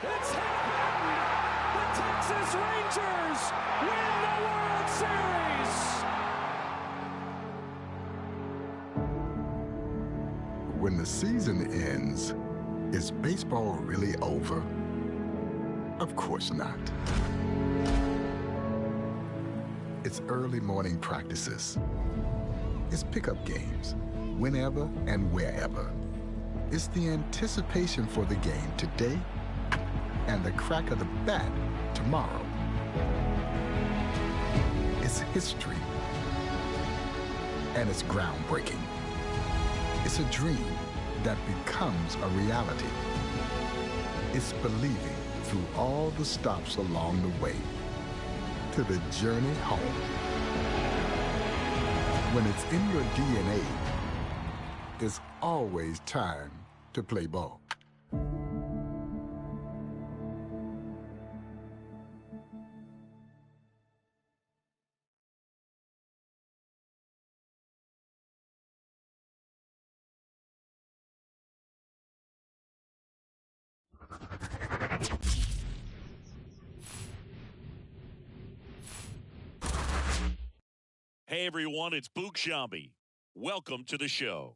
It's happened! The Texas Rangers win the World Series! When the season ends, is baseball really over? Of course not. It's early morning practices. It's pickup games, whenever and wherever. It's the anticipation for the game today and the crack of the bat tomorrow. It's history, and it's groundbreaking. It's a dream that becomes a reality. It's believing through all the stops along the way to the journey home. When it's in your DNA, it's always time to play ball. Hey everyone, it's Boog Shambi. Welcome to the show.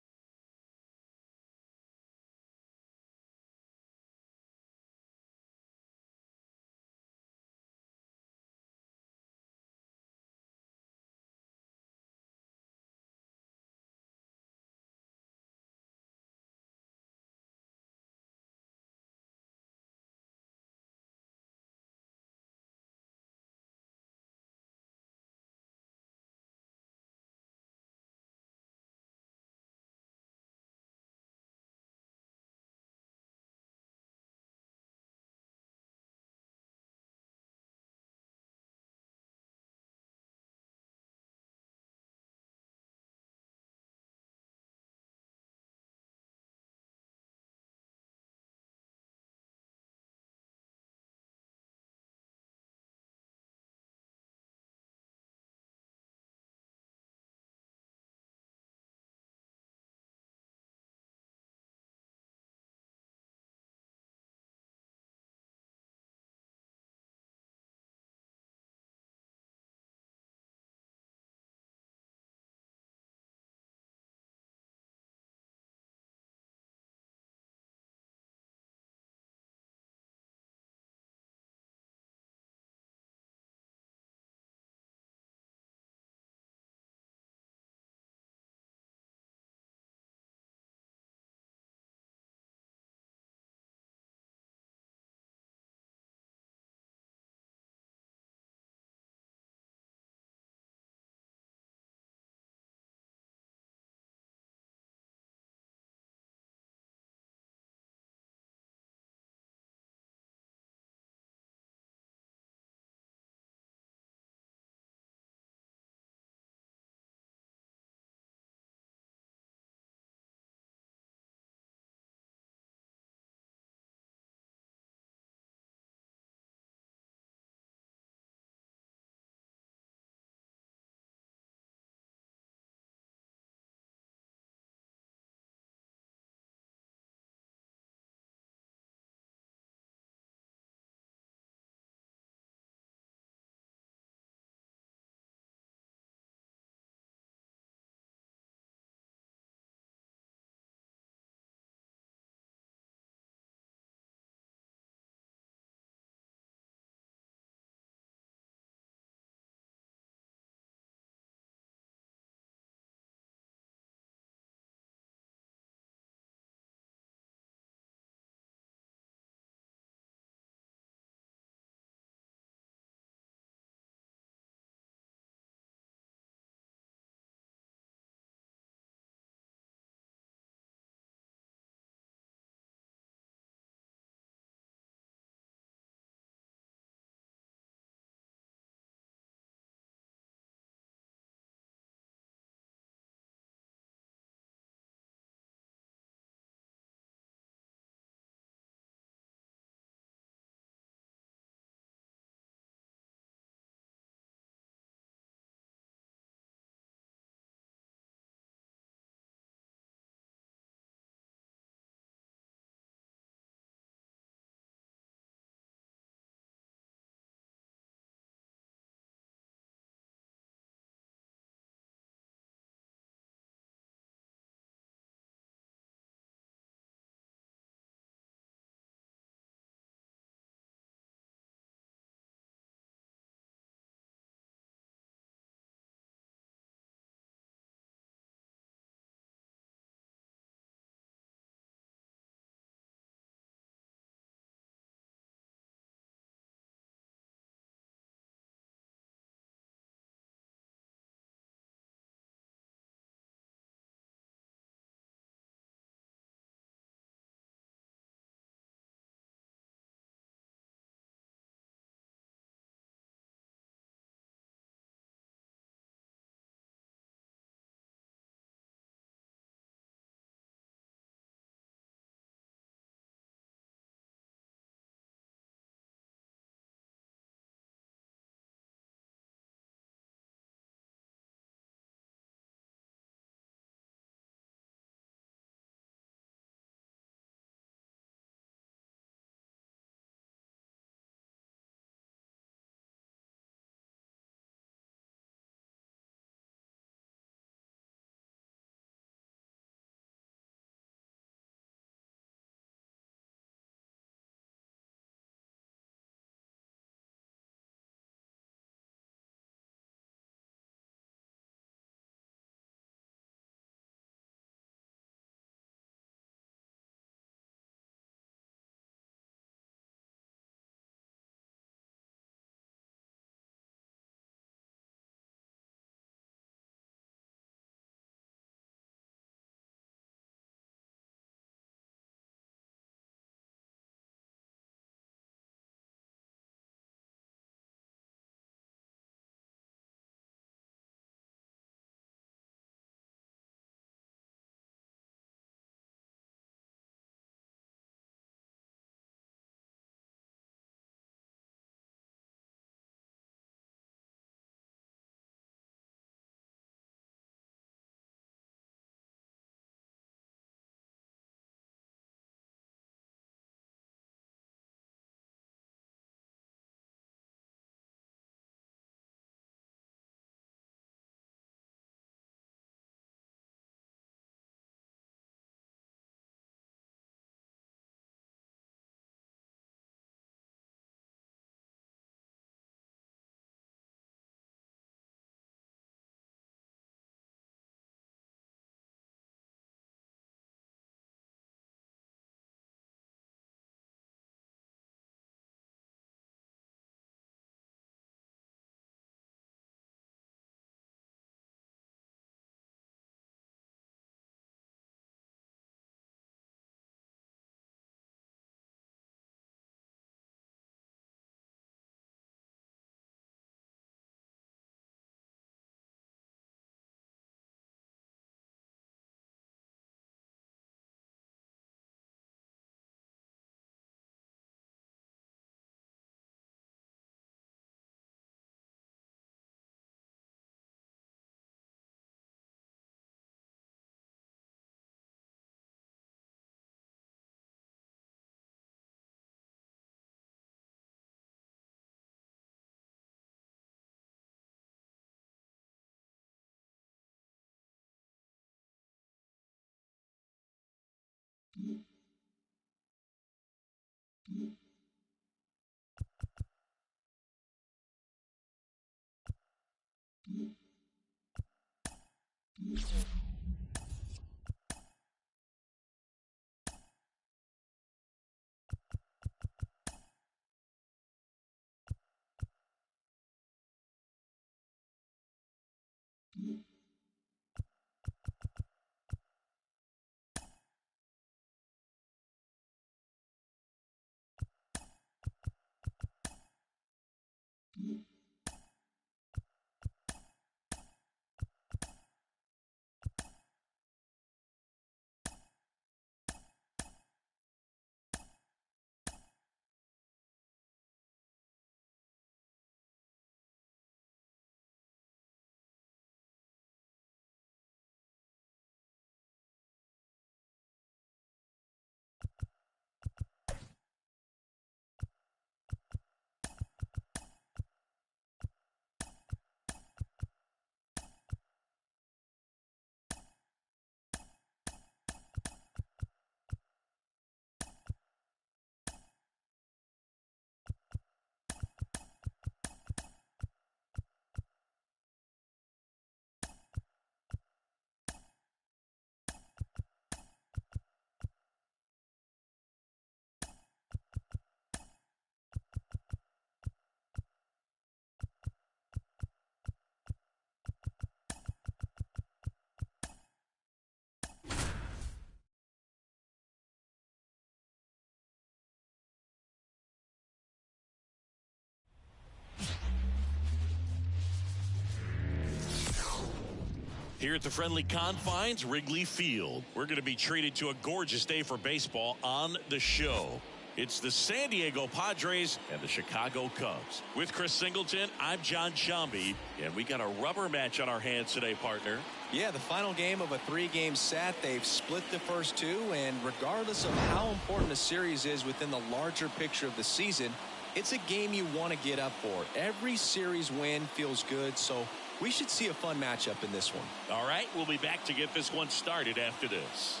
Here at the friendly confines, Wrigley Field, we're going to be treated to a gorgeous day for baseball on the show. It's the San Diego Padres and the Chicago Cubs. With Chris Singleton, I'm John Shambi, and we got a rubber match on our hands today, partner. Yeah, the final game of a 3-game set. They've split the first two, and regardless of how important a series is within the larger picture of the season, it's a game you want to get up for. Every series win feels good, so we should see a fun matchup in this one. All right, we'll be back to get this one started after this.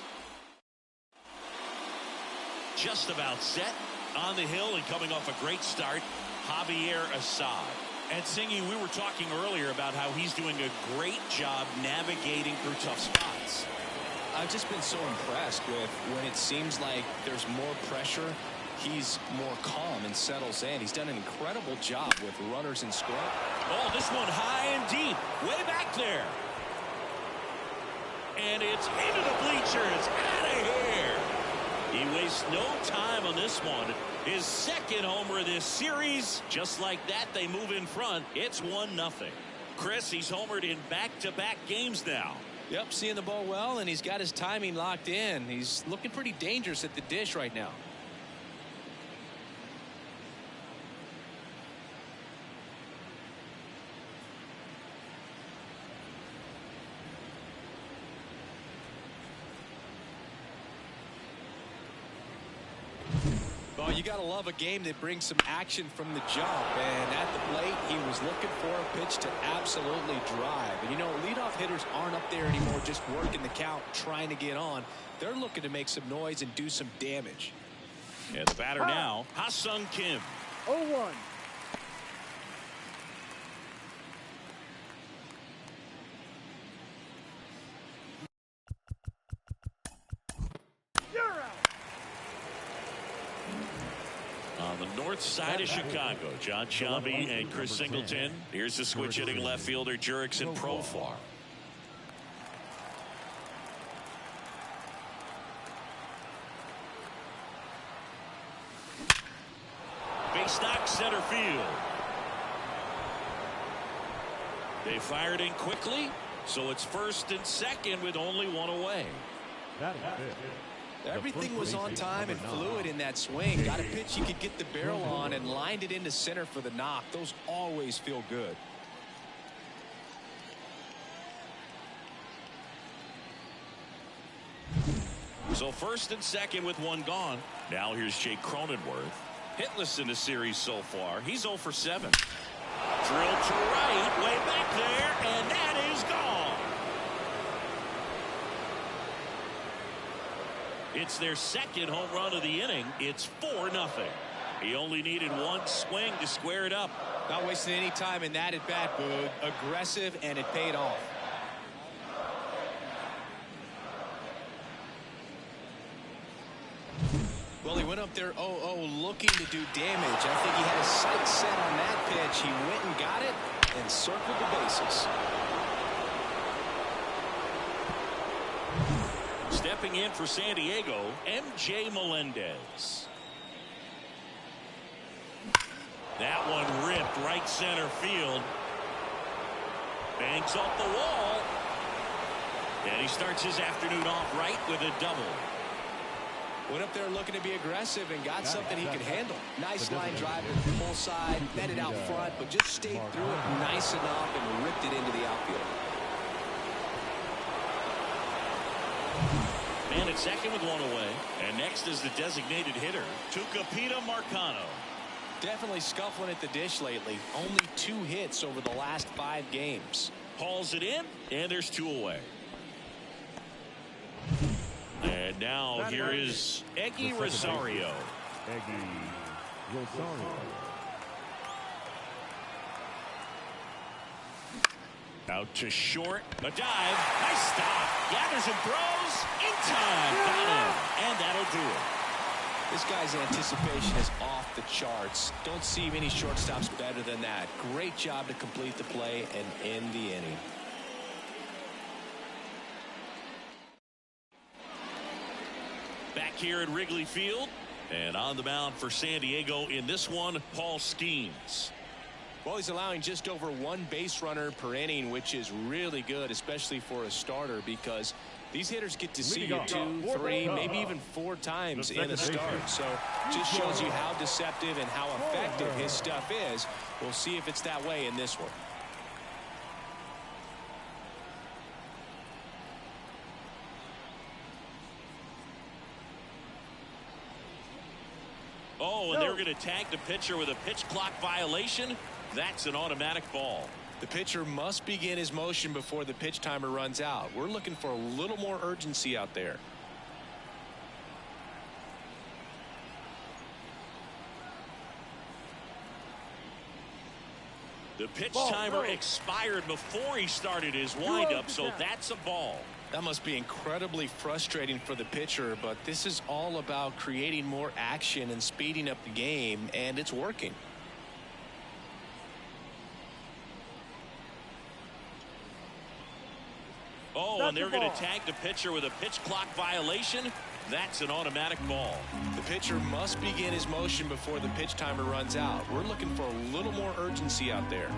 Just about set, on the hill and coming off a great start, Javier Assad. And Singy, we were talking earlier about how he's doing a great job navigating through tough spots. I've just been so impressed with when it seems like there's more pressure, he's more calm and settles in. He's done an incredible job with runners in score. Oh, this one high and deep, way back there. And it's into the bleachers, out of here. He wastes no time on this one. His second homer this series. Just like that, they move in front. It's 1-0. Chris, he's homered in back-to-back games now. Yep, seeing the ball well, and he's got his timing locked in. He's looking pretty dangerous at the dish right now. Well, you got to love a game that brings some action from the jump. And at the plate, he was looking for a pitch to absolutely drive. And, you know, leadoff hitters aren't up there anymore just working the count, trying to get on. They're looking to make some noise and do some damage. And the batter now, Ha-Sung Kim. 0-1. On the north side of Chicago, John Shambi and Chris Singleton. Here's the switch hitting left fielder Jurickson Profar. Base knock center field. They fired in quickly, so it's first and second with only one away. Everything was on time and fluid in that swing. Got a pitch he could get the barrel on and lined it into center for the knock. Those always feel good. So first and second with one gone. Now here's Jake Cronenworth. Hitless in the series so far. He's 0 for 7. Drilled to right, way back there, and that is gone. It's their second home run of the inning. It's 4-0. He only needed one swing to square it up. Not wasting any time in that at bat, Boog. Aggressive, and it paid off. Well, he went up there 0-0 looking to do damage. I think he had his sights set on that pitch. He went and got it and circled the bases. Stepping in for San Diego, M.J. Melendez. That one ripped right center field. Bangs off the wall. And he starts his afternoon off right with a double. Went up there looking to be aggressive and got something he could handle. Nice line drive to the full side, met it out front, but just stayed through it nice enough and ripped it into the outfield. Man at second with one away. And next is the designated hitter, Tucupita Marcano. Definitely scuffling at the dish lately. Only 2 hits over the last 5 games. Hauls it in, and there's 2 away. And now here is Eggy Rosario. Eggy Rosario. Out to short. A dive. Nice stop. Gathers and throws. In time. Got him. And that'll do it. This guy's anticipation is off the charts. Don't see many shortstops better than that. Great job to complete the play and end the inning. Back here at Wrigley Field. And on the mound for San Diego in this one, Paul Skeens. Well, he's allowing just over 1 base runner per inning, which is really good, especially for a starter, because these hitters get to see you 2, 3, maybe even 4 times in a start. So just shows you how deceptive and how effective his stuff is. We'll see if it's that way in this one. Oh, and they're going to tag the pitcher with a pitch clock violation. That's an automatic ball. The pitcher must begin his motion before the pitch timer runs out. We're looking for a little more urgency out there. The pitch timer expired before he started his windup, so that's a ball. That must be incredibly frustrating for the pitcher, but this is all about creating more action and speeding up the game, and it's working. Oh, and they're going to tag the pitcher with a pitch clock violation. That's an automatic ball. The pitcher must begin his motion before the pitch timer runs out. We're looking for a little more urgency out there.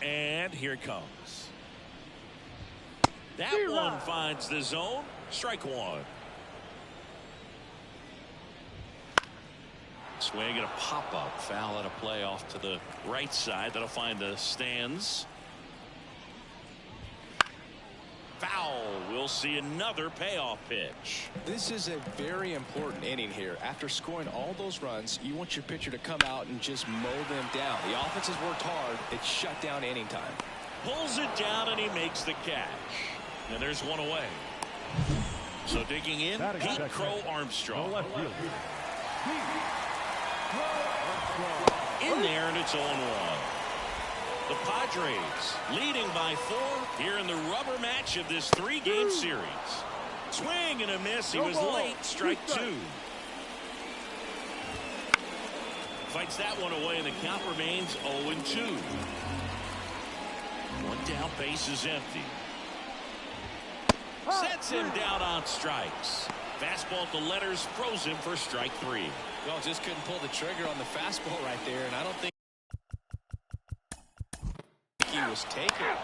And here it comes. That one finds the zone. Strike one. Swing and a pop-up. Foul at a play off to the right side. That'll find the stands. Foul. We'll see another payoff pitch. This is a very important inning here. After scoring all those runs, you want your pitcher to come out and just mow them down. The offense has worked hard. It's shut down inning time. Pulls it down and he makes the catch. And there's one away. So digging in, Pete Crow Armstrong. In there, and it's 0-1. The Padres leading by 4 here in the rubber match of this 3-game series. Swing and a miss. He was late. Strike 2. Fights that one away, and the count remains 0-2. One down, base is empty. Sets him down on strikes. Fastball at the letters froze him for strike 3. Well, just couldn't pull the trigger on the fastball right there, and I don't think he was taken.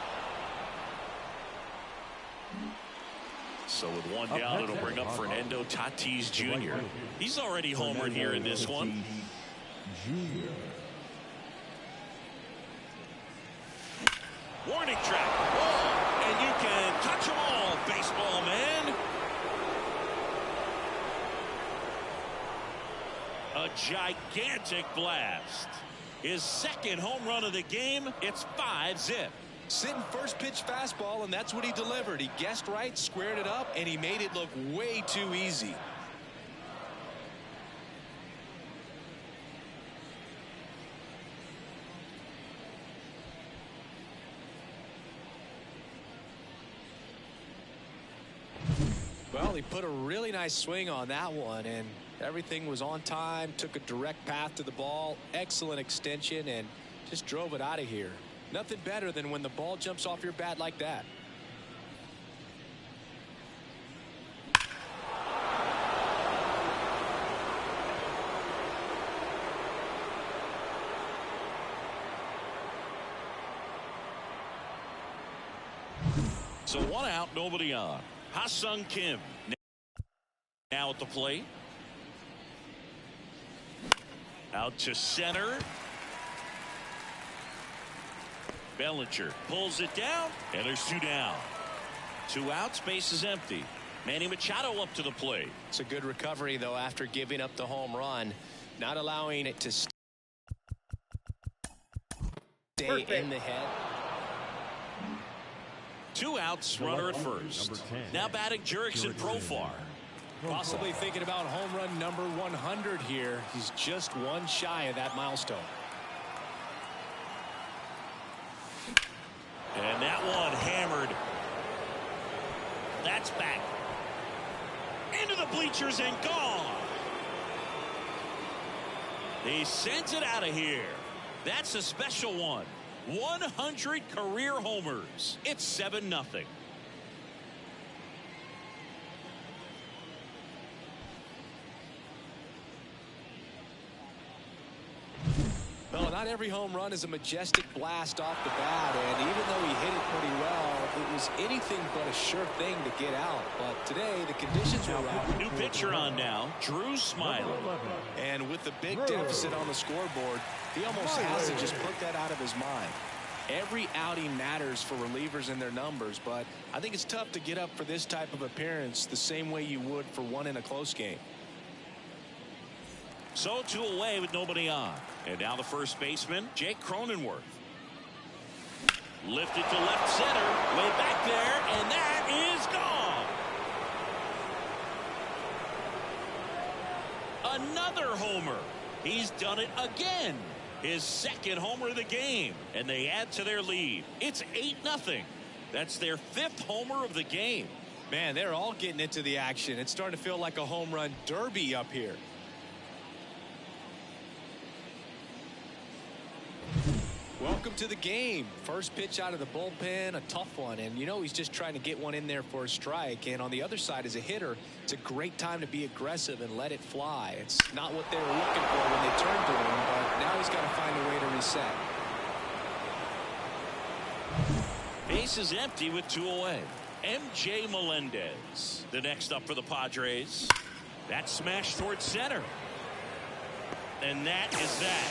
So with one down, it'll bring up Fernando Tatis Jr. He's already homered here in this one. Warning track. Whoa, and you can touch them all, baseball man. A gigantic blast. His second home run of the game. It's 5-zip. Sitting first pitch fastball, and that's what he delivered. He guessed right, squared it up, and he made it look way too easy. Well, he put a really nice swing on that one, and everything was on time, took a direct path to the ball, excellent extension, and just drove it out of here. Nothing better than when the ball jumps off your bat like that. So one out, nobody on. Ha-Sung Kim now at the plate. Out to center. Bellinger pulls it down, and there's 2 down. 2 outs, base is empty. Manny Machado up to the plate. It's a good recovery, though, after giving up the home run, not allowing it to stay in the head. 2 outs, runner at first. Now batting Jurickson Profar. Possibly thinking about home run number 100 here. He's just one shy of that milestone. And that one hammered. That's back. Into the bleachers and gone. He sends it out of here. That's a special one. 100 career homers. It's 7-0. Well, not every home run is a majestic blast off the bat, and even though he hit it pretty well, it was anything but a sure thing to get out. But today, the conditions were right. New pitcher on now, Drew Smiley. And with the big deficit on the scoreboard, he almost has to just put that out of his mind. Every outing matters for relievers and their numbers, but I think it's tough to get up for this type of appearance the same way you would for one in a close game. So 2 away with nobody on. And now the first baseman, Jake Cronenworth. Lifted to left center, way back there, and that is gone. Another homer. He's done it again. His second homer of the game, and they add to their lead. It's 8-0. That's their 5th homer of the game. Man, they're all getting into the action. It's starting to feel like a home run derby up here. Welcome to the game. First pitch out of the bullpen, a tough one, and you know he's just trying to get one in there for a strike. And on the other side, as a hitter, it's a great time to be aggressive and let it fly. It's not what they were looking for when they turned to him, but now he's got to find a way to reset. Base is empty with 2 away. M.J. Melendez, the next up for the Padres. That smash towards center. And that is that.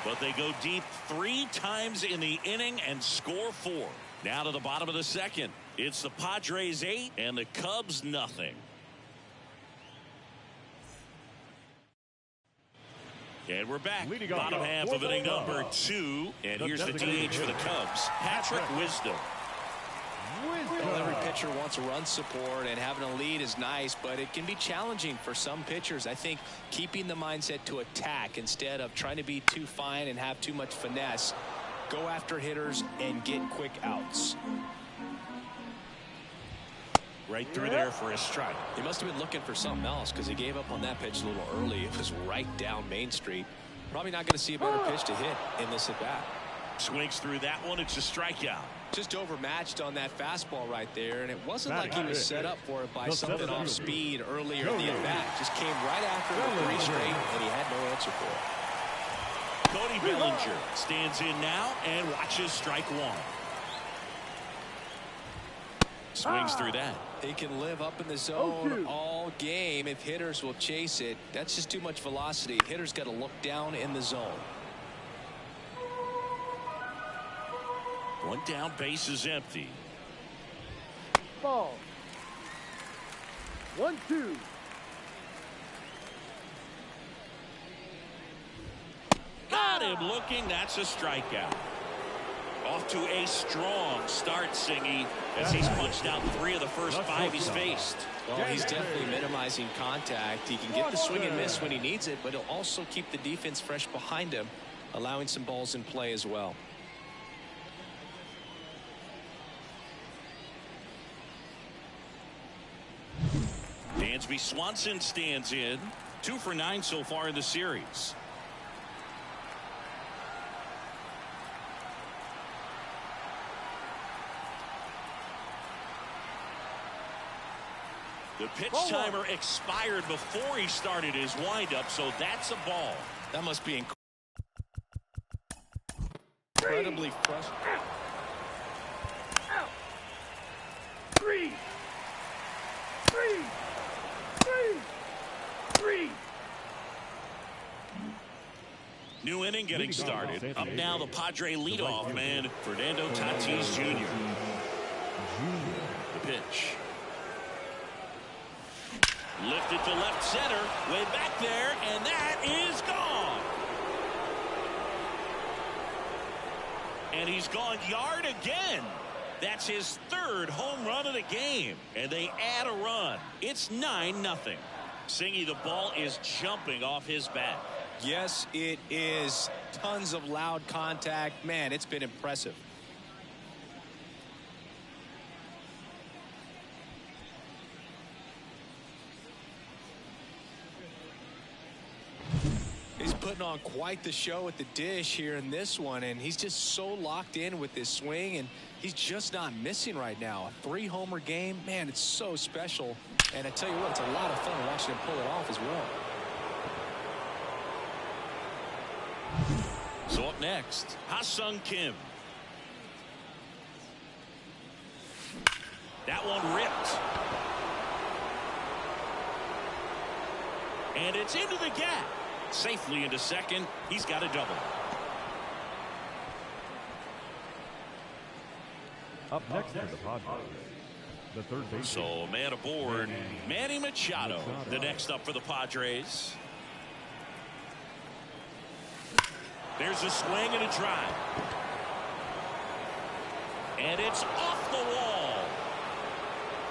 But they go deep 3 times in the inning and score 4. Now to the bottom of the second. It's the Padres 8 and the Cubs nothing. And we're back. Bottom half of inning number 2. And here's the DH for the Cubs, Patrick Wisdom. Well, every pitcher wants a run support, and having a lead is nice, but it can be challenging for some pitchers. I think keeping the mindset to attack instead of trying to be too fine and have too much finesse. Go after hitters and get quick outs. Right through there for a strike. He must have been looking for something else because he gave up on that pitch a little early. It was right down Main Street. Probably not going to see a better pitch to hit in this at bat. Swings through that one. It's a strikeout. Just overmatched on that fastball right there, and it wasn't like he was set up for it by something off speed earlier in the at bat. Just came right after it with 3 straight, and he had no answer for it. Cody Bellinger stands in now and watches strike 1. Swings through that. He can live up in the zone all game if hitters will chase it. That's just too much velocity. Hitters got to look down in the zone. 1 down, base is empty. Ball. 1-2. Got him looking. That's a strikeout. Off to a strong start, Singy, as he's punched out 3 of the first 5 he's faced. Well, he's definitely minimizing contact. He can get the swing and miss when he needs it, but he'll also keep the defense fresh behind him, allowing some balls in play as well. Dansby Swanson stands in. 2 for 9 so far in the series. The pitch timer expired before he started his windup, so that's a ball. That must be incredibly frustrating. 3. New inning getting started. Up now the Padre leadoff man, Fernando Tatis Jr. The pitch. Lifted to left center, way back there, and that is gone. And he's gone yard again. That's his 3rd home run of the game, and they add a run. It's 9-0. Singy, the ball is jumping off his bat. Yes, it is. Tons of loud contact. Man, it's been impressive. He's putting on quite the show at the dish here in this one, and he's just so locked in with this swing, and he's just not missing right now. A 3-homer game, man, it's so special. And I tell you what, it's a lot of fun watching him pull it off as well. So up next, Ha-Sung Kim. That one ripped. And it's into the gap. Safely into second. He's got a double. Up next for the Padres, the third baseman. So a man aboard, Manny Machado, the next up for the Padres. There's a swing and a drive. And it's off the wall.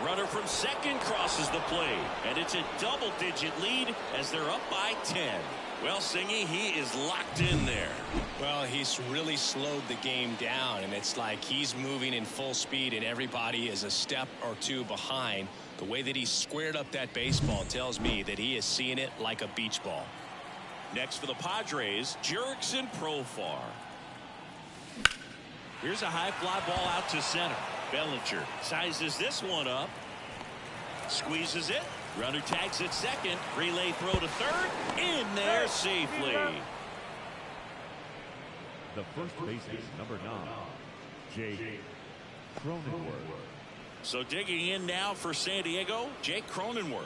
Runner from second crosses the plate, and it's a double-digit lead as they're up by 10. Well, Singy, he is locked in there. Well, he's really slowed the game down, and it's like he's moving in full speed, and everybody is a step or 2 behind. The way that he squared up that baseball tells me that he is seeing it like a beach ball. Next for the Padres, Jurickson Profar. Here's a high fly ball out to center. Bellinger sizes this one up. Squeezes it. Runner tags at second. Relay throw to third. In there safely. The first baseman, number 9, Jake Cronenworth. So digging in now for San Diego, Jake Cronenworth.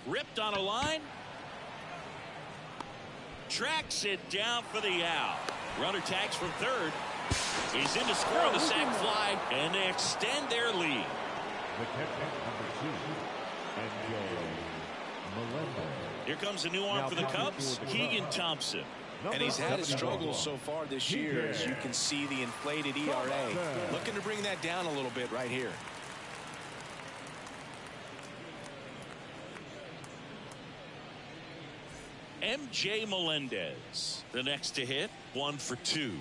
Ripped on a line. Tracks it down for the out. Runner tags from third. He's in to score on the sac fly, and they extend their lead. The catcher, number 2, MJ Melendez. Here comes a new arm for the Cubs, Keegan Thompson. And he's had his struggles so far this year, as you can see the inflated ERA. Looking to bring that down a little bit right here. MJ Melendez, the next to hit, 1 for 2.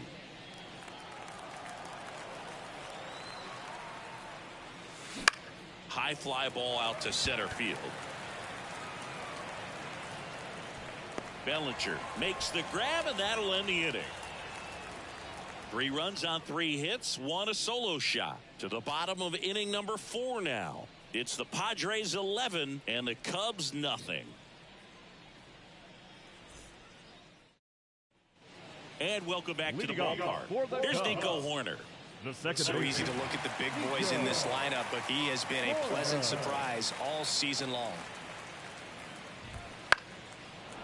High fly ball out to center field. Bellinger makes the grab, and that'll end the inning. 3 runs on 3 hits, 1 a solo shot. To the bottom of inning number 4 now. It's the Padres 11 and the Cubs nothing. And welcome back to the ballpark. Here's Nico Horner. So easy to look at the big boys in this lineup, but he has been a pleasant surprise all season long.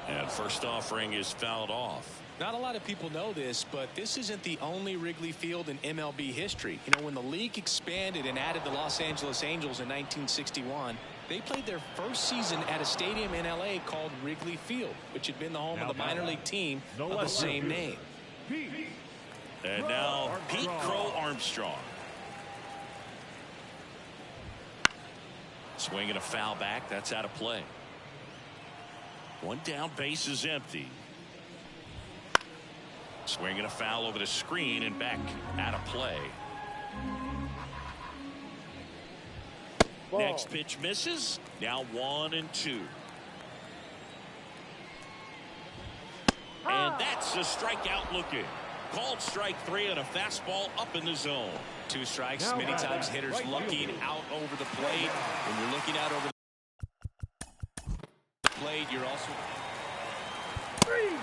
And first offering is fouled off. Not a lot of people know this, but this isn't the only Wrigley Field in MLB history. You know, when the league expanded and added the Los Angeles Angels in 1961, they played their first season at a stadium in LA called Wrigley Field, which had been the home of the minor league team of the same name. And now Pete Crow Armstrong. Swinging a foul back. That's out of play. 1 down, base is empty. Swinging a foul over the screen and back out of play. Next pitch misses. Now 1 and 2. And that's a strikeout looking. Called strike 3 and a fastball up in the zone. 2 strikes. Many times hitters looking out over the plate. When you're looking out over the plate, you're also... 3.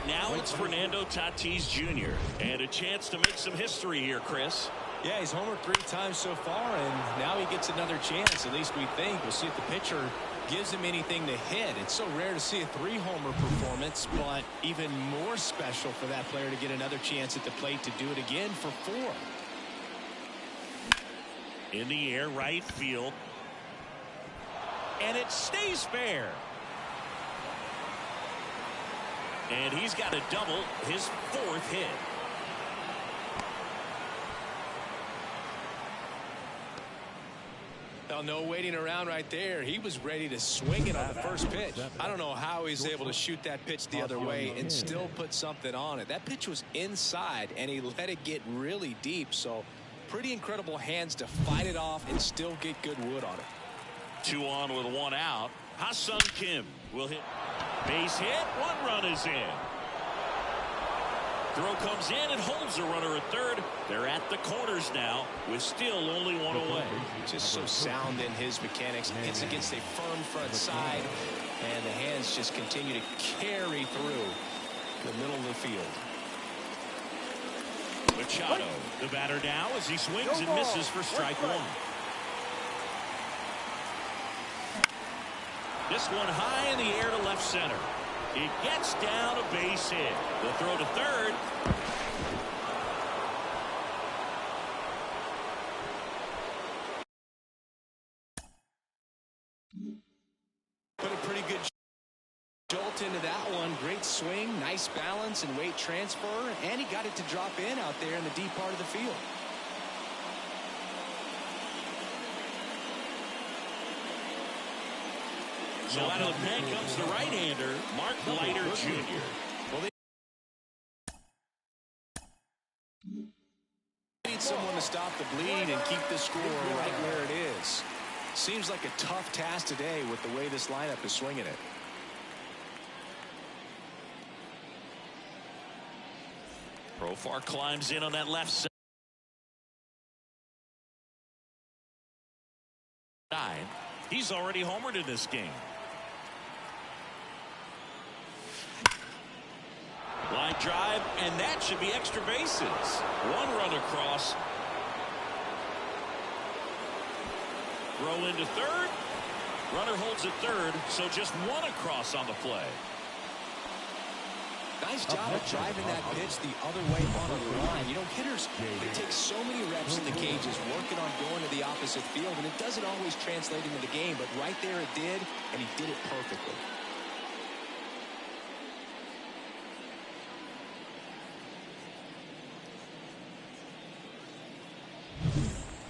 Now it's Fernando Tatis Jr. and a chance to make some history here, Chris. Yeah, he's homered 3 times so far, and now he gets another chance. At least we think. We'll see if the pitcher gives him anything to hit. It's so rare to see a 3-homer performance, but even more special for that player to get another chance at the plate to do it again for 4. In the air, right field. And it stays fair. And he's got a double, his 4th hit. Well, no waiting around right there. He was ready to swing it on the first pitch. I don't know how he's able to shoot that pitch the other way and still put something on it. That pitch was inside, and he let it get really deep. So pretty incredible hands to fight it off and still get good wood on it. 2 on with 1 out. Ha-Seong Kim will hit. Base hit. 1 run is in. Throw comes in and holds the runner at third. They're at the corners now with still only 1 away. Just so sound in his mechanics. Hits against a firm front side, and the hands just continue to carry through the middle of the field. Machado, the batter now as he swings and misses for strike 1. This one high in the air to left center. It gets down a base hit. The throw to third. Put a pretty good jolt into that one. Great swing, nice balance and weight transfer, and he got it to drop in out there in the deep part of the field. So out of the pen comes the right-hander, Mark Leiter Jr. Well, they need someone to stop the bleed and keep the score right where it is. Seems like a tough task today with the way this lineup is swinging it. Profar climbs in on that left side. He's already homered in this game. Line drive, and that should be extra bases. One run across. Throw into third. Runner holds at third, so just one across on the play. Nice job of driving that pitch the other way on the line. You know, hitters, they take so many reps in the cages working on going to the opposite field, and it doesn't always translate into the game, but right there it did, and he did it perfectly.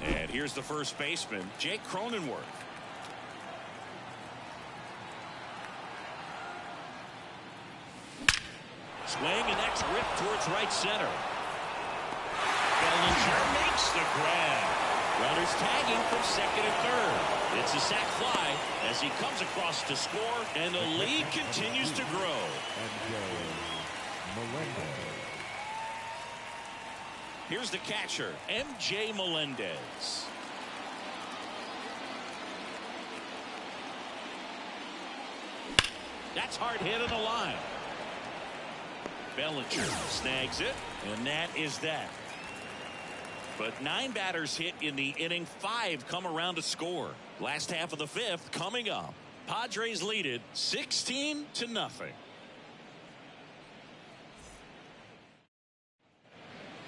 And here's the first baseman, Jake Cronenworth. Swing, and that's ripped towards right center. Bellinger makes the grab. Runners tagging from second and third. It's a sac fly as he comes across to score, and the lead continues to grow. Here's the catcher, M.J. Melendez. That's hard hit on the line. Bellinger snags it, and that is that. But 9 batters hit in the inning, 5 come around to score. Last half of the 5th coming up. Padres lead it 16-0.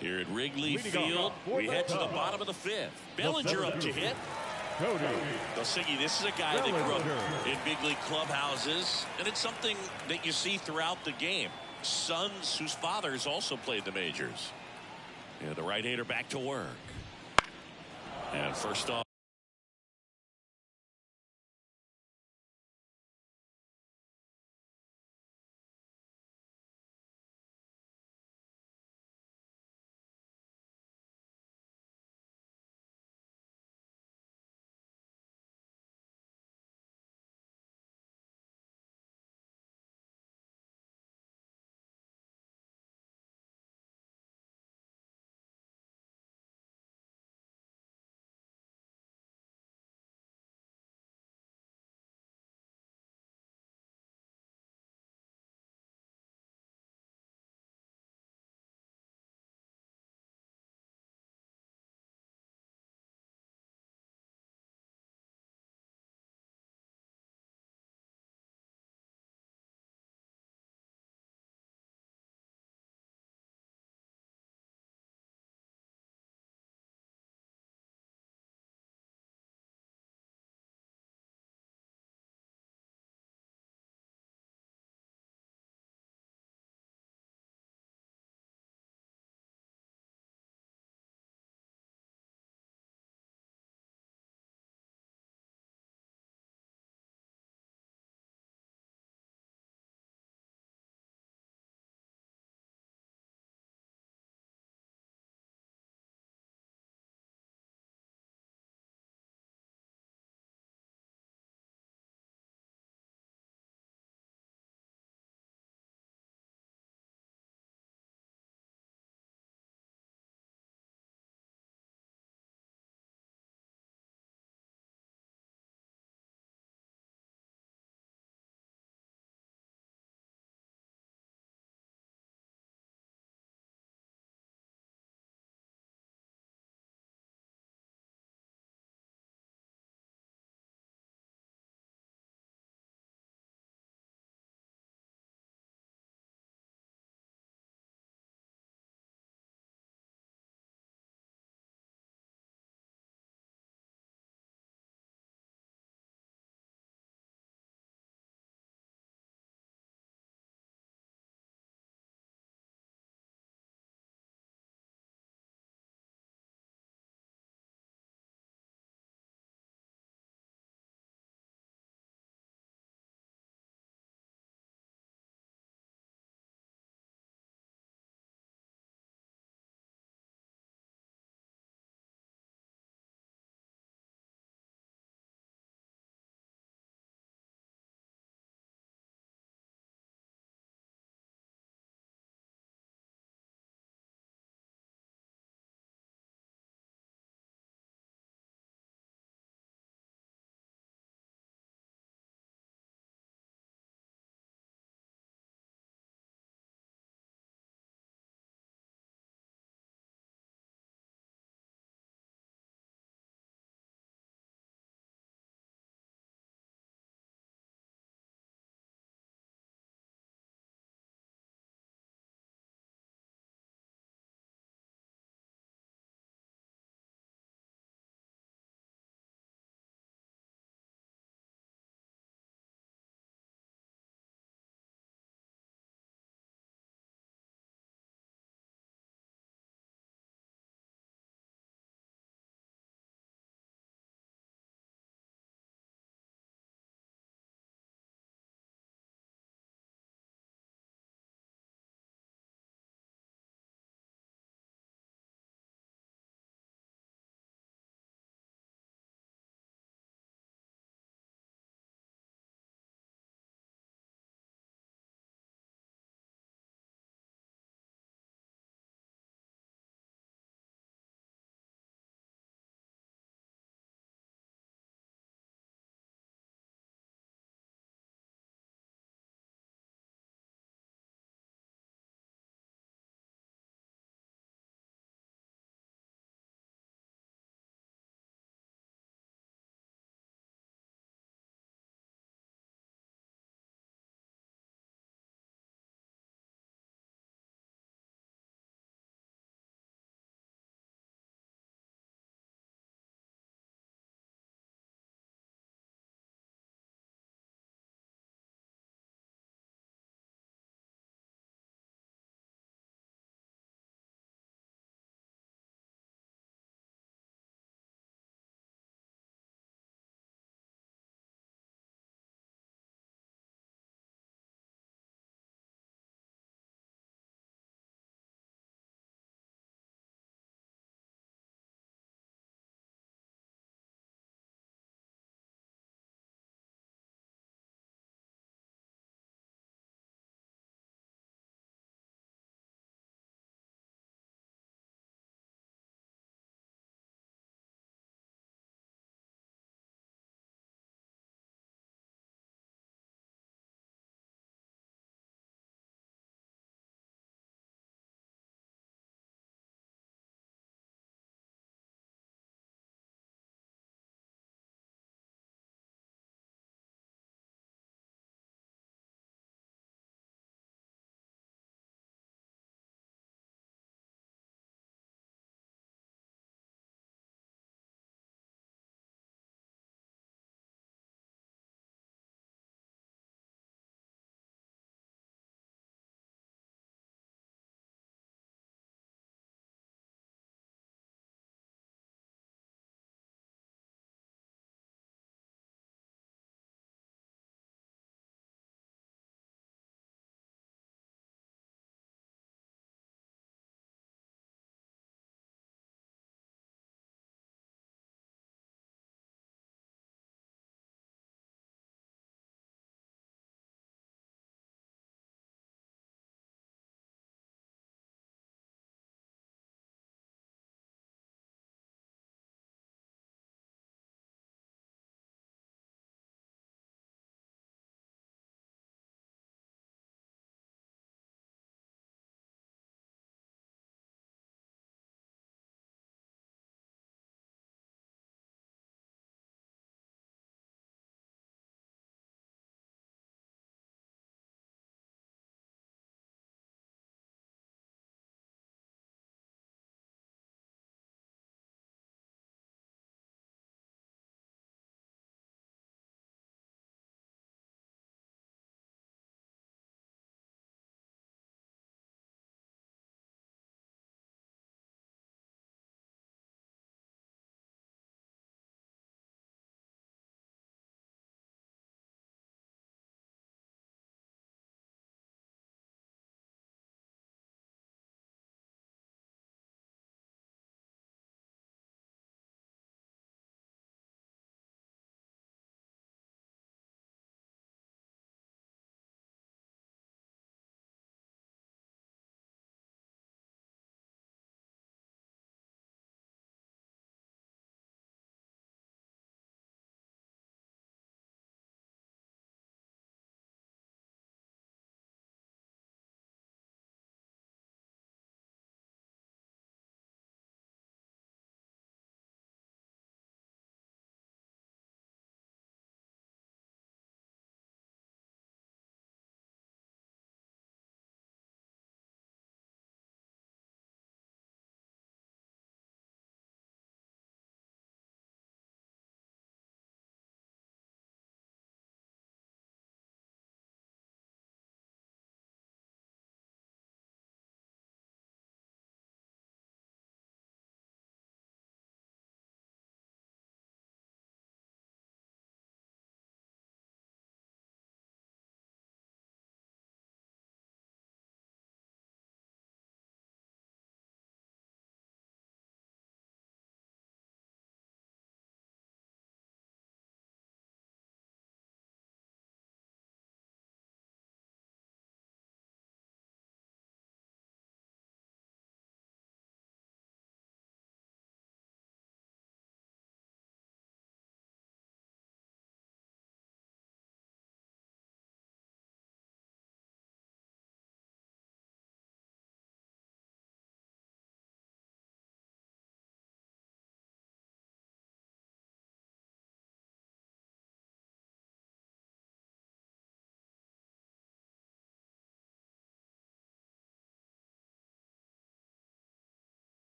Here at Wrigley Field, we head to the bottom of the 5th. Bellinger up to hit. Siggy, this is a guy that grew up in big league clubhouses, and it's something that you see throughout the game. Sons whose fathers also played the majors. Yeah, the right-hander back to work. And first off.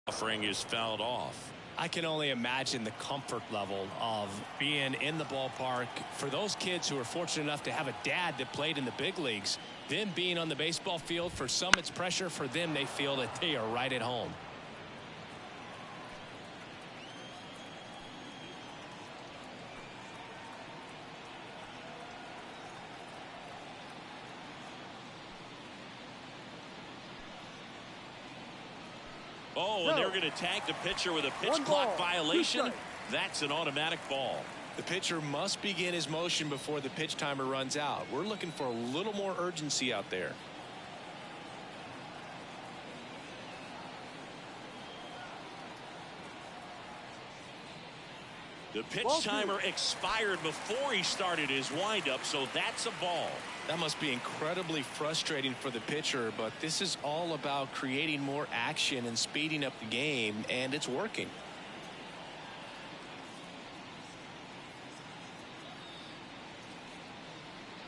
Offering is fouled off. I can only imagine the comfort level of being in the ballpark for those kids who are fortunate enough to have a dad that played in the big leagues. Them being on the baseball field, for some it's pressure. For them, they feel that they are right at home. Oh, and they're going to tag the pitcher with a pitch clock violation. That's an automatic ball. The pitcher must begin his motion before the pitch timer runs out. We're looking for a little more urgency out there. The pitch timer expired before he started his windup, so that's a ball. That must be incredibly frustrating for the pitcher, but this is all about creating more action and speeding up the game, and it's working.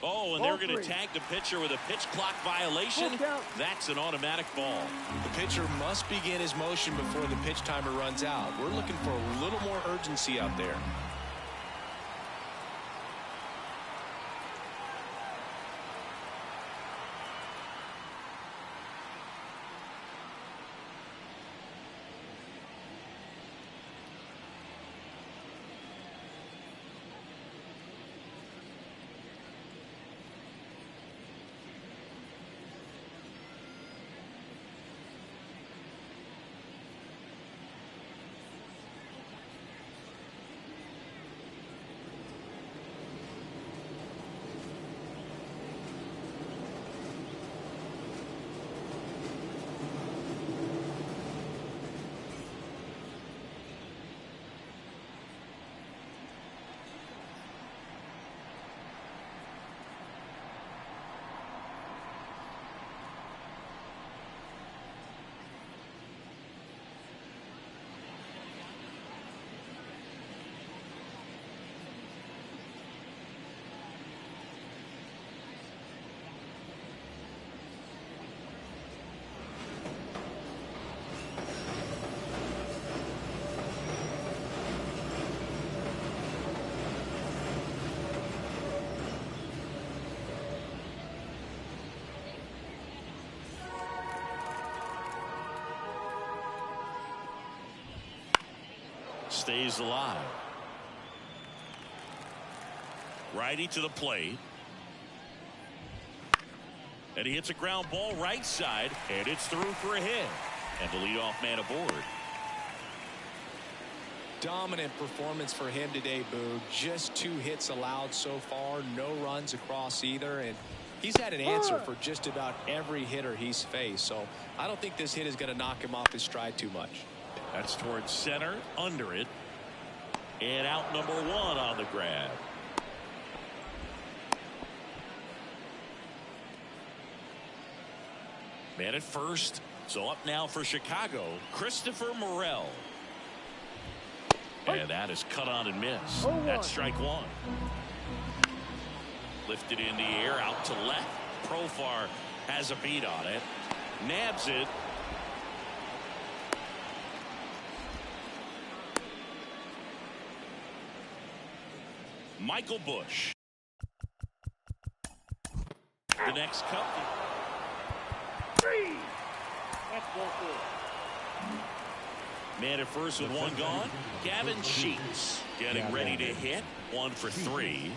Oh, and they're going to tag the pitcher with a pitch clock violation. That's an automatic ball. The pitcher must begin his motion before the pitch timer runs out. We're looking for a little more urgency out there. Stays alive. Righty to the plate. And he hits a ground ball right side, and it's through for a hit. And the leadoff man aboard. Dominant performance for him today, Boo. Just 2 hits allowed so far, no runs across either, and he's had an answer for just about every hitter he's faced. So I don't think this hit is going to knock him off his stride too much. That's towards center, under it. And out number 1 on the grab. Man at first. So up now for Chicago, Christopher Morel. And that is cut on and missed. That's strike 1. Lifted in the air, out to left. Profar has a beat on it. Nabs it. Michael Bush. The next cup. Man at first with 1 gone. Gavin Sheets getting ready to hit. 1 for 3.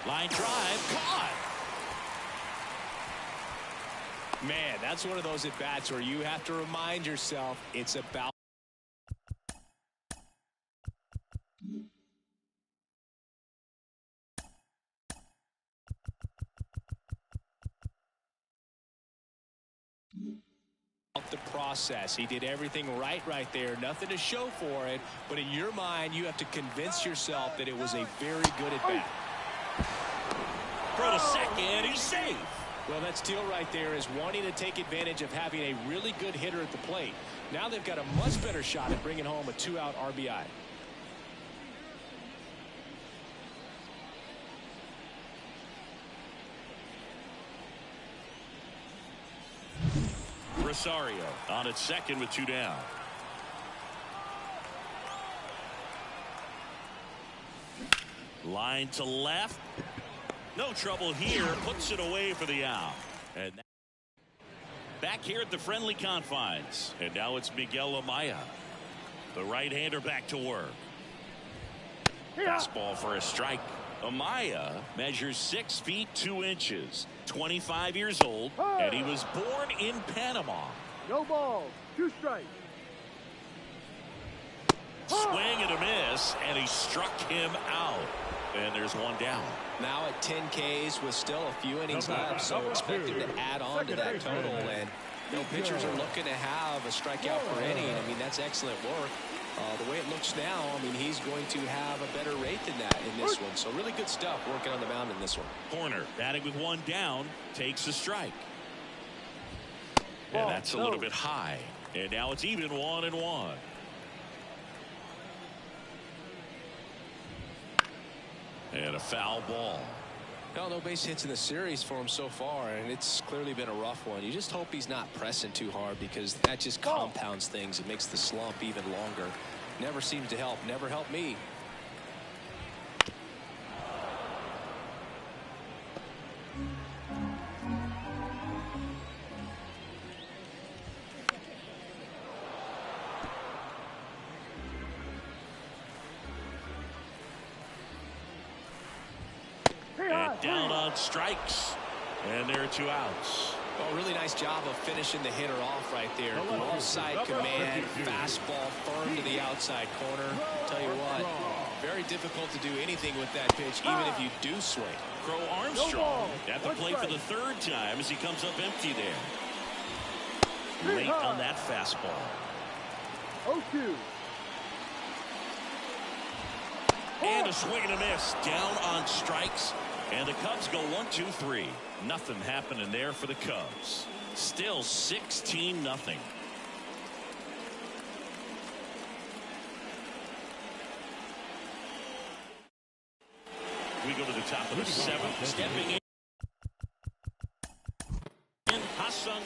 Line drive caught. Man, that's one of those at-bats where you have to remind yourself it's about the process. He did everything right there. Nothing to show for it, but in your mind, you have to convince yourself that it was a very good at-bat. Throw to second, he's safe. Well, that steal right there is wanting to take advantage of having a really good hitter at the plate. Now they've got a much better shot at bringing home a 2-out RBI. Rosario on at second with 2 down. Line to left. No trouble here. Puts it away for the out. And back here at the friendly confines. And now it's Miguel Amaya. The right-hander back to work. Fastball for a strike. Amaya measures 6 feet 2 inches. 25 years old. And he was born in Panama. No ball. 2 strikes. Swing and a miss. And he struck him out. And there's 1 down. Now at 10 Ks with still a few innings left, so expect him to add on to that total. And pitchers are looking to have a strikeout per inning. I mean, that's excellent work. The way it looks now, I mean, he's going to have a better rate than that in this one. So really good stuff working on the mound in this one. Horner batting with 1 down, takes a strike. And that's a little bit high. And now it's even 1-1. And a foul ball. No base hits in the series for him so far, and it's clearly been a rough one. You just hope he's not pressing too hard, because that just compounds things. It makes the slump even longer. Never seems to help. Never helped me. And down on strikes. And there are 2 outs. Well, really nice job of finishing the hitter off right there. Offside command, fastball firm to the outside corner. Tell you what, very difficult to do anything with that pitch, even if you do swing. Crow Armstrong at the plate for the 3rd time as he comes up empty there. Late on that fastball. 0-2. And a swing and a miss. Down on strikes. And the Cubs go 1-2-3. Nothing happening there for the Cubs. Still 16-0. We go to the top of the 7th. Stepping in. Hassan.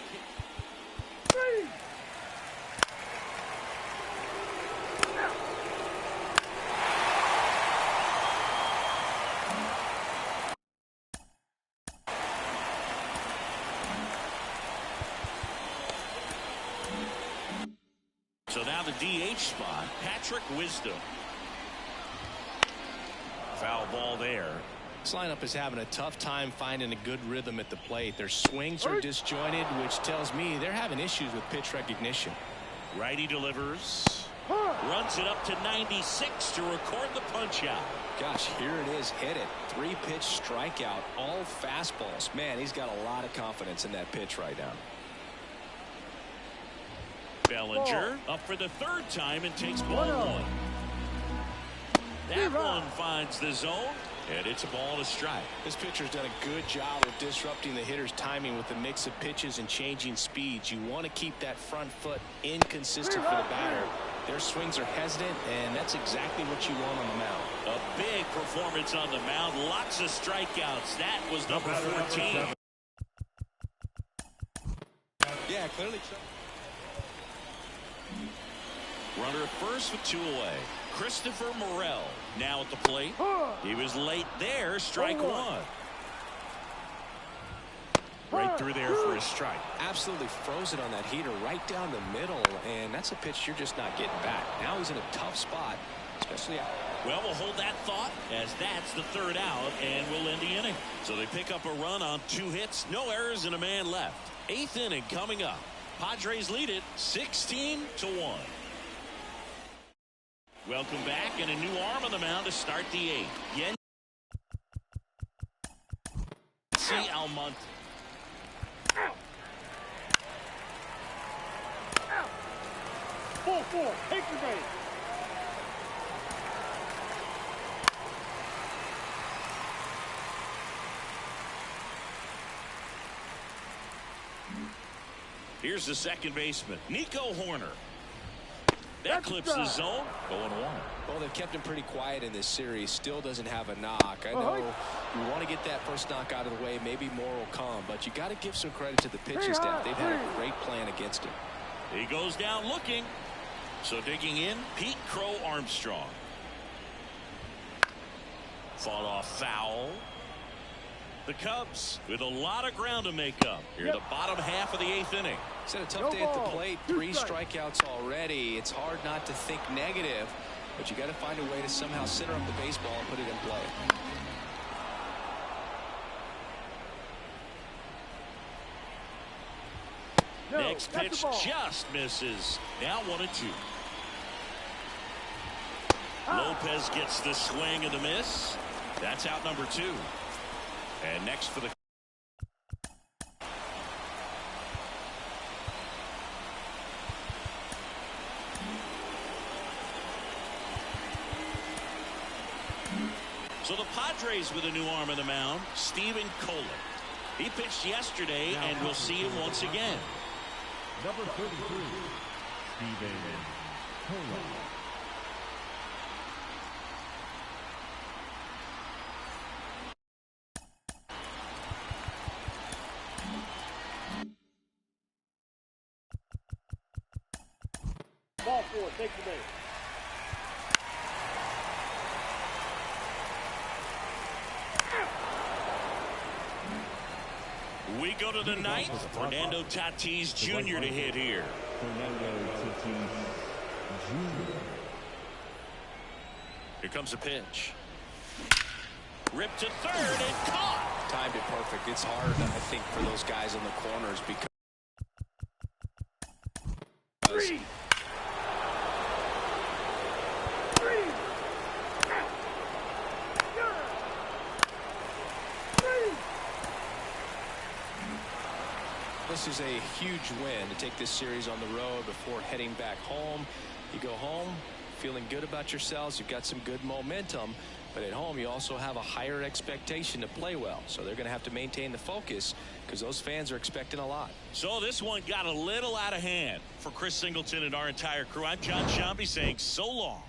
So now the DH spot, Patrick Wisdom. Foul ball there. This lineup is having a tough time finding a good rhythm at the plate. Their swings are disjointed, which tells me they're having issues with pitch recognition. Righty delivers. Runs it up to 96 to record the punch out. Gosh, here it is. Hit it. 3-pitch strikeout. All fastballs. Man, he's got a lot of confidence in that pitch right now. Bellinger up for the 3rd time and takes ball 1. That one finds the zone, and it's a ball and a strike. This pitcher's done a good job of disrupting the hitter's timing with the mix of pitches and changing speeds. You want to keep that front foot inconsistent for the batter. Their swings are hesitant, and that's exactly what you want on the mound. A big performance on the mound. Lots of strikeouts. That was number 14. Yeah, clearly. Runner at first with 2 away. Christopher Morel now at the plate. He was late there. Strike 1. Right through there for a strike. Absolutely frozen on that heater right down the middle, and that's a pitch you're just not getting back. Now he's in a tough spot, especially out. Well, we'll hold that thought as that's the 3rd out, and we'll end the inning. So they pick up a run on 2 hits, no errors, and a man left. 8th inning coming up. Padres lead it 16-1. Welcome back, and a new arm on the mound to start the 8th. Yency Almonte. 4-4. Take the base. Here's the second baseman, Nico Horner. That clips the zone. 0-1. Well, they've kept him pretty quiet in this series. Still doesn't have a knock. I know you want to get that first knock out of the way. Maybe more will come. But you got to give some credit to the pitching staff. They've had a great plan against him. He goes down looking. So digging in, Pete Crow Armstrong. Fought off foul. The Cubs with a lot of ground to make up here in the bottom half of the 8th inning. It's had a tough day at the plate. 3 strikeouts already. It's hard not to think negative, but you got to find a way to somehow center up the baseball and put it in play. Next pitch just misses. Now 1-2. Lopez gets the swing and the miss. That's out number 2. And next for the So the Padres with a new arm on the mound, Stephen Kohler. He pitched yesterday, and we'll see him once again. Number 33, Stephen Kohler. Ball 4, take the base. We go to the 9th. Fernando Tatis Jr. to hit here. Fernando Tatis Jr. Here comes a pitch. Ripped to third and caught. Timed it perfect. It's hard, I think, for those guys in the corners because this is a huge win to take this series on the road before heading back home. You go home feeling good about yourselves. You've got some good momentum. But at home, you also have a higher expectation to play well. So they're going to have to maintain the focus because those fans are expecting a lot. So this one got a little out of hand. For Chris Singleton and our entire crew, I'm John Shambi saying so long.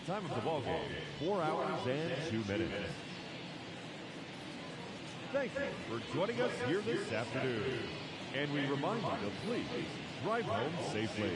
Time of the ball game, 4 hours and 2 minutes. Thank you for joining us here this afternoon. And we remind you to please drive home safely.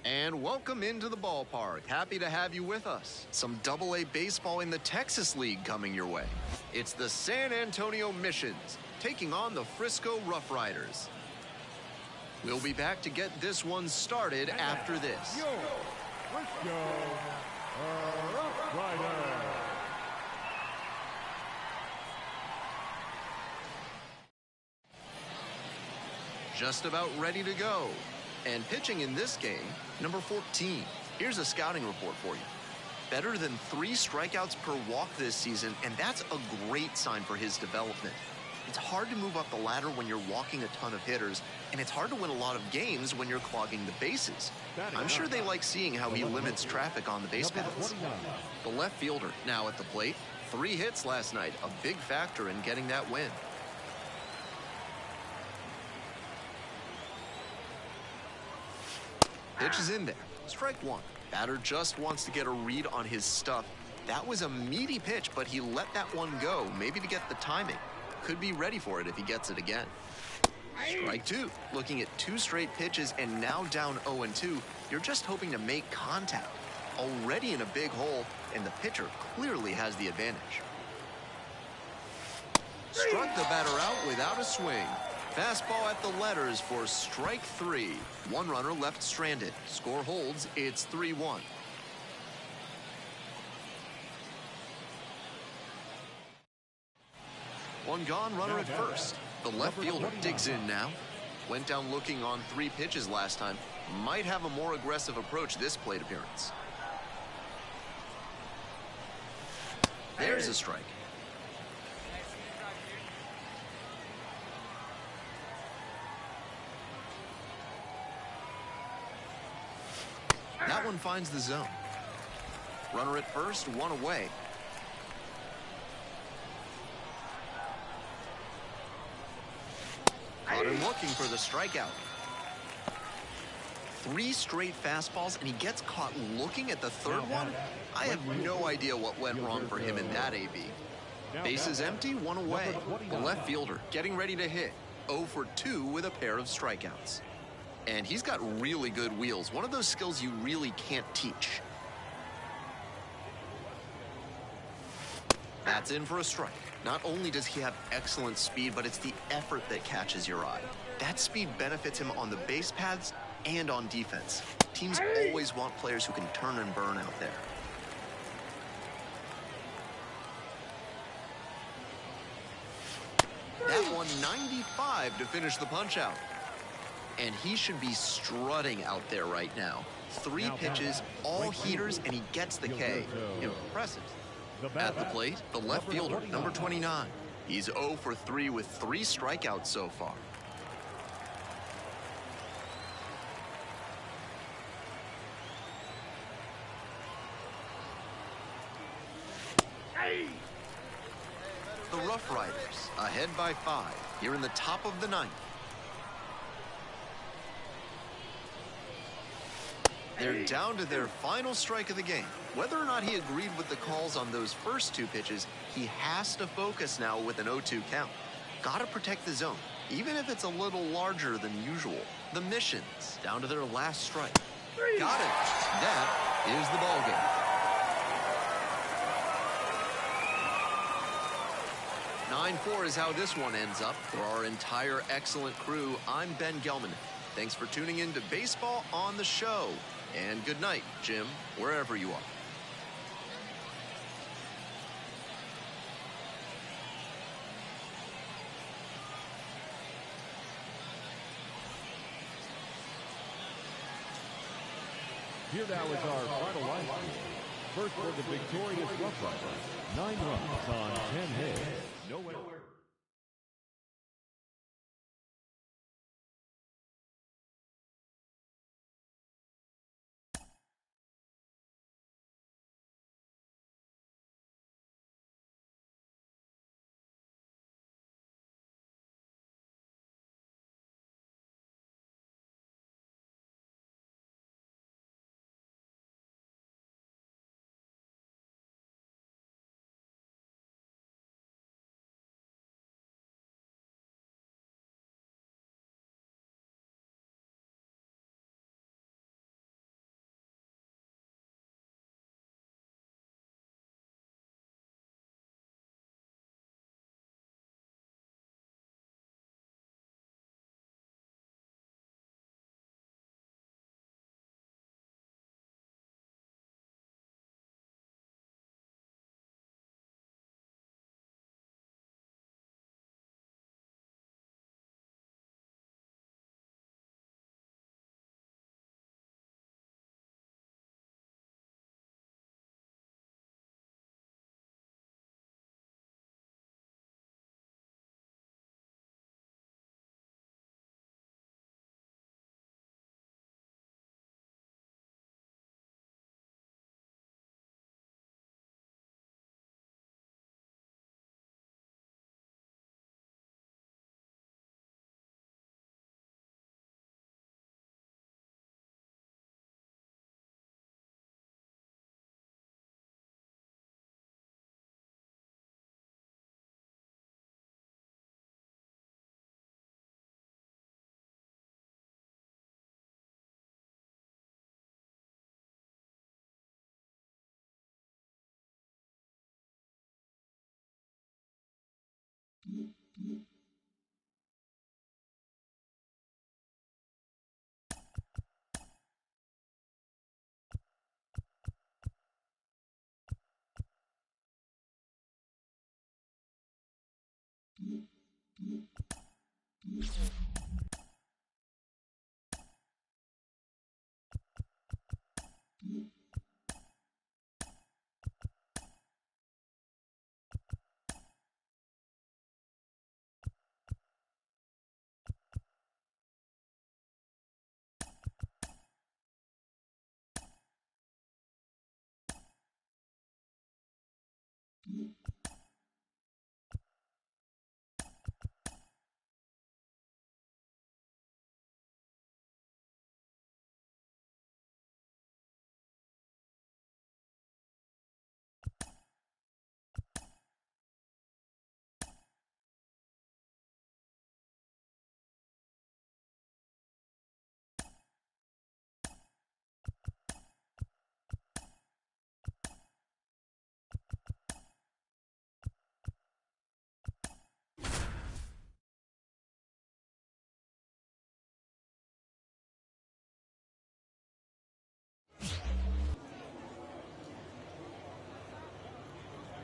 And welcome into the ballpark. Happy to have you with us. Some Double-A baseball in the Texas League coming your way. It's the San Antonio Missions taking on the Frisco Rough Riders. We'll be back to get this one started after this. Yo, Frisco Rough Riders. Just about ready to go. And pitching in this game, number 14. Here's a scouting report for you. Better than 3 strikeouts per walk this season, and that's a great sign for his development. It's hard to move up the ladder when you're walking a ton of hitters, and it's hard to win a lot of games when you're clogging the bases. I'm sure they like seeing how he limits traffic on the base paths. The left fielder now at the plate. 3 hits last night, a big factor in getting that win. Pitch is in there. Strike 1. Batter just wants to get a read on his stuff. That was a meaty pitch, but he let that one go, maybe to get the timing. Could be ready for it if he gets it again. Strike 2. Looking at 2 straight pitches and now down 0-2, you're just hoping to make contact. Already in a big hole, and the pitcher clearly has the advantage. Struck the batter out without a swing. Fastball at the letters for strike 3. 1 runner left stranded. Score holds, it's 3-1. One gone, runner at first. The left fielder digs in now. Went down looking on 3 pitches last time. Might have a more aggressive approach this plate appearance. There's a strike. That one finds the zone. Runner at first, 1 away. Caught him looking for the strikeout. 3 straight fastballs, and he gets caught looking at the 3rd one? I have no idea what went wrong for him in that AB. Base is empty, 1 away. The left fielder getting ready to hit. 0 for 2 with a pair of strikeouts. And he's got really good wheels. One of those skills you really can't teach. That's in for a strike. Not only does he have excellent speed, but it's the effort that catches your eye. That speed benefits him on the base paths and on defense. Teams always want players who can turn and burn out there. That one 95 to finish the punch out. And he should be strutting out there right now. 3 pitches, all heaters, and he gets the K. Impressive. At the plate, the left fielder, number 29. He's 0 for 3 with 3 strikeouts so far. The Rough Riders, ahead by 5, here in the top of the 9th. They're down to their final strike of the game. Whether or not he agreed with the calls on those first 2 pitches, he has to focus now with an 0-2 count. Gotta protect the zone, even if it's a little larger than usual. The Missions, down to their last strike. Got it. That is the ball game. 9-4 is how this one ends up. For our entire excellent crew, I'm Ben Gelman. Thanks for tuning in to Baseball on the Show. And good night, Jim, wherever you are. Here now is our final line score. First for the victorious Rough Riders, 9 runs on 10 hits. No errors.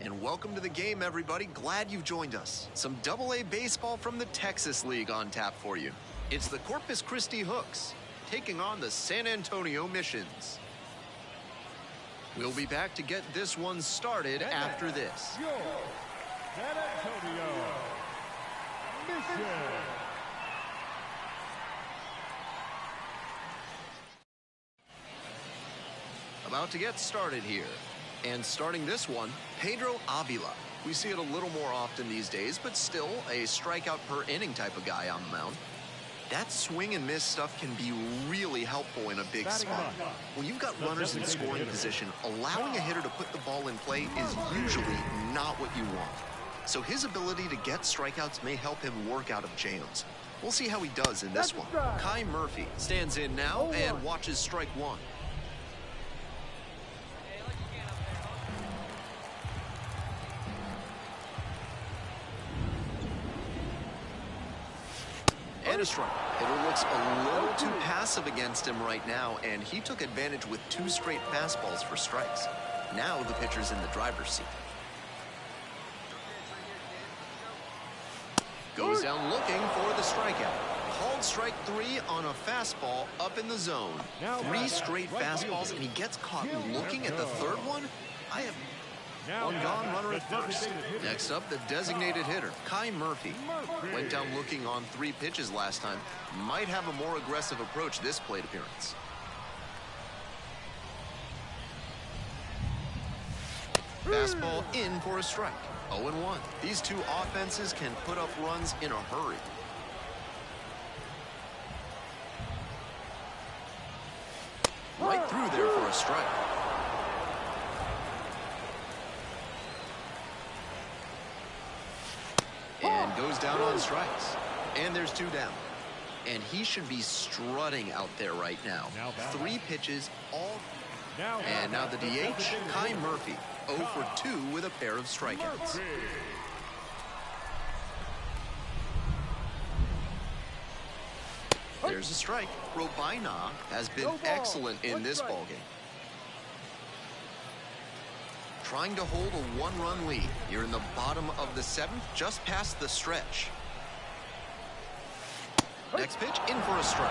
And welcome to the game, everybody. Glad you've joined us. Some AA baseball from the Texas League on tap for you. It's the Corpus Christi Hooks taking on the San Antonio Missions. We'll be back to get this one started after this. Your San Antonio Mission. About to get started here. And starting this one, Pedro Avila. We see it a little more often these days, but still a strikeout per inning type of guy on the mound. That swing and miss stuff can be really helpful in a big spot. When you've got runners in scoring position, allowing a hitter to put the ball in play is usually not what you want. So his ability to get strikeouts may help him work out of jams. We'll see how he does in this one. Kai Murphy stands in now and watches strike one. And a strike. Hitter looks a little too passive against him right now, and he took advantage with 2 straight fastballs for strikes. Now the pitcher's in the driver's seat. Goes down looking for the strikeout. Called strike three on a fastball up in the zone. Three straight fastballs, and he gets caught looking at the third one. I have one gone, runner at first. Next up, the designated hitter, Kai Murphy. Went down looking on 3 pitches last time. Might have a more aggressive approach this plate appearance. Fastball in for a strike. 0-1. These two offenses can put up runs in a hurry. Right through there for a strike. And goes down on strikes. And there's 2 down. And he should be strutting out there right now. 3 pitches, all. And now the DH, Kai Murphy. 0 for 2 with a pair of strikeouts. There's a strike. Robina has been excellent in this ballgame. Trying to hold a 1-run lead. You're in the bottom of the 7th, just past the stretch. Next pitch, in for a strike.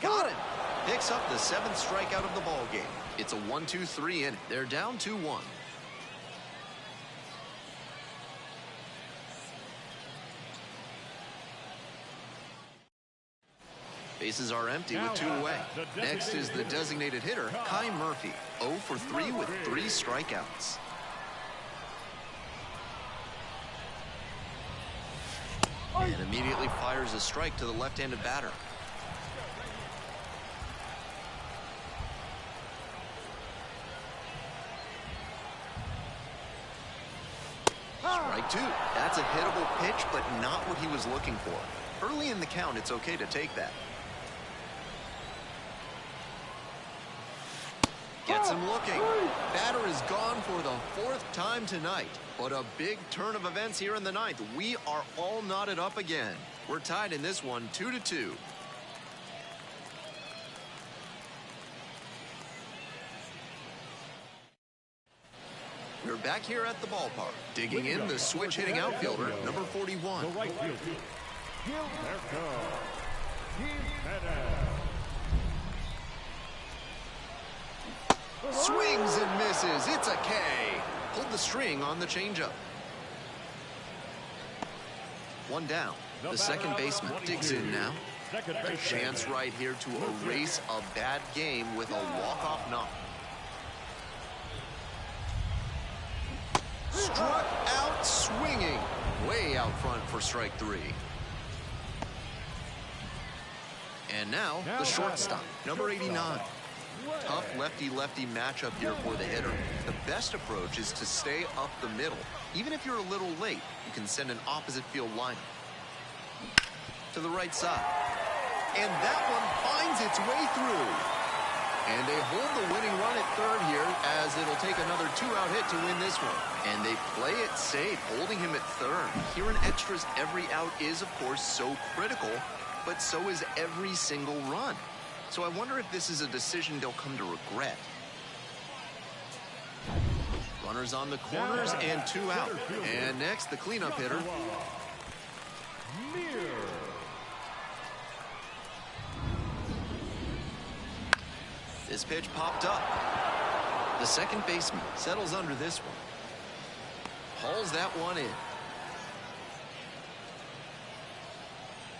Got it. Picks up the 7th strikeout of the ball game. It's a 1-2-3 inning. They're down 2-1. Bases are empty with 2 away. Next is the designated hitter, Kai Murphy. 0 for 3 with 3 strikeouts. And immediately fires a strike to the left-handed batter. Strike 2. That's a hittable pitch, but not what he was looking for. Early in the count, it's okay to take that. Gets him looking. Batter is gone for the 4th time tonight. But a big turn of events here in the 9th. We are all knotted up again. We're tied in this one, 2-2. We're back here at the ballpark. Digging in, the switch-hitting outfielder, number 41. The right fielder, Gilberto Jimenez. Swings and misses. It's a K. Pulled the string on the changeup. 1 down. The second baseman digs in now. A chance right here to erase a bad game with a walk-off knock. Struck out swinging. Way out front for strike 3. And now the shortstop, number 89. Tough lefty-lefty matchup here for the hitter. The best approach is to stay up the middle. Even if you're a little late, you can send an opposite field lineup to the right side. And that one finds its way through. And they hold the winning run at third here, as it'll take another 2-out hit to win this one. And they play it safe, holding him at third. Here in extras, every out is, of course, so critical, but so is every single run. So I wonder if this is a decision they'll come to regret. Runners on the corners and 2 out. And next, the cleanup hitter. This pitch popped up. The second baseman settles under this one. Hauls that one in.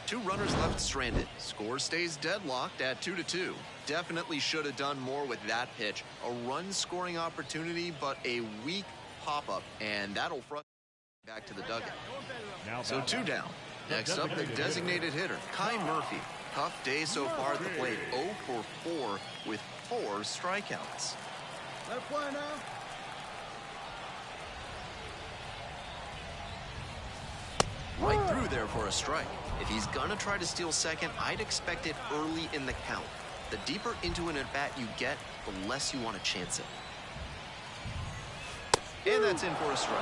2 runners left stranded. Score stays deadlocked at 2-2. Definitely should have done more with that pitch. A run-scoring opportunity, but a weak pop-up, and that'll frustrate back to the dugout. So 2 down. Next up, the designated hitter, Kai Murphy. Tough day so far at the plate. 0 for 4 with 4 strikeouts. Let it fly now. Right through there for a strike. If he's gonna try to steal second, I'd expect it early in the count. The deeper into an at-bat you get, the less you want to chance it. And that's in for a strike.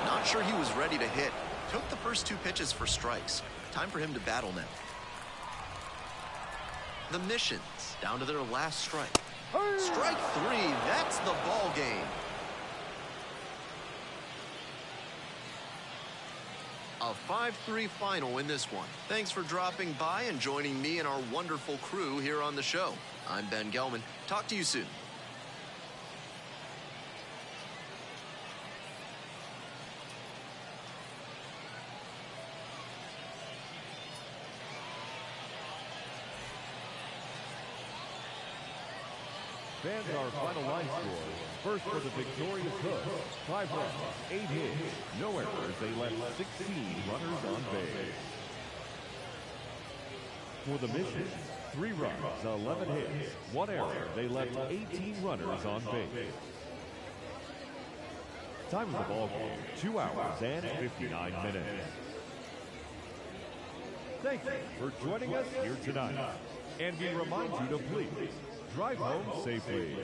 Not sure he was ready to hit. Took the first 2 pitches for strikes. Time for him to battle now. The Missions down to their last strike. Strike three, that's the ball game. A 5-3 final in this one. Thanks for dropping by and joining me and our wonderful crew here on the show. I'm Ben Gelman. Talk to you soon. Fans, our final line score. First for the victorious Cubs, 5 runs, 8 hits, no errors. They left 16 runners on base. For the Mission, 3 runs, 11 hits, 1 error. They left 18 runners on base. Time of the ball game, 2 hours and 59 minutes. Thank you for joining us here tonight. And we remind you to please drive home safely.